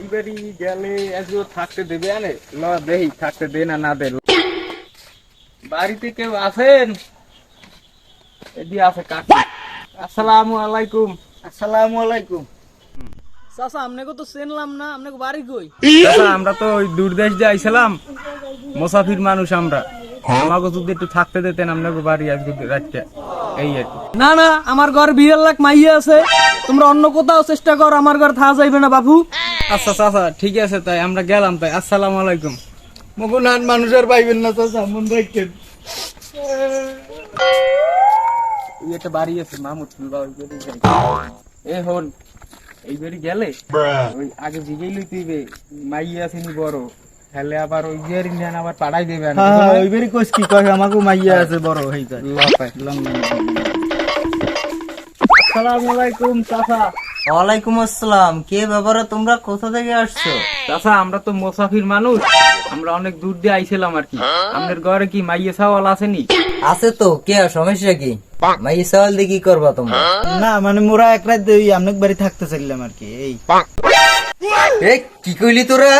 এইবারই গেলে আজও থাকতে দেবে আনে ল দেই থাকতে দে না দে। বাড়িতে কেউ আছেন? এদি আছে কাকি। আসসালামু আলাইকুম। আসসালামু আলাইকুম। চাচা আপনাকে তো চিনলাম না, আপনাকে বাড়ি কই? চাচা আমরা তো ওই দূরদেশ দিয়ে আইছিলাম, মুসাফির মানুষ আমরা। আমাকে যদি একটু থাকতে দিতেন আপনাকে বাড়ি আজকে রাতটা, এই আর কি। না না, আমার ঘর 20 লাখ মাইয়া আছে, তোমরা অন্য কোথাও চেষ্টা কর, আমার ঘর থাকা যাইবে না বাবু। আচ্ছা চাচা ঠিক আছে, তাই আমরা গেলাম তাই। আসসালামু আলাইকুম। মগুনান মানুষের পাইবেন না চাচা, মন রাখেন। ওই একটা বাড়ি আছে মামুদ বা ওই বাড়ি যাই। এ হন এই বাড়ি গেলে ওই আগে জিগেই লইতে মাইয়া আসেনি বড়, তাহলে আবার ওই বিয়ারি নেন আবার পাড়াই দেবেন। হ্যাঁ ওইবারই কইস কি কয় আমাকে মাইয়া আছে বড় হই যায়। আসসালামু আলাইকুম চাচা। ওয়ালাইকুম আসসালাম। কে ব্যাপারে, তোমরা কোথা থেকে আসছো? চাচা আমরা তো মুসাফির মানুষ, আমরা অনেক দূর দিয়ে আইছিলাম আর কি। আপনার ঘরে কি মাইয়া ছাওয়াল আসেনি? আছে তো, কে সমস্যা কি? মাই সওয়াল দিয়ে কি করবা তোমরা? না মানে মোরা এক রাত ওই আপনার বাড়ি থাকতে চাইলাম আর কি। এই এ কি কইলি তোরা?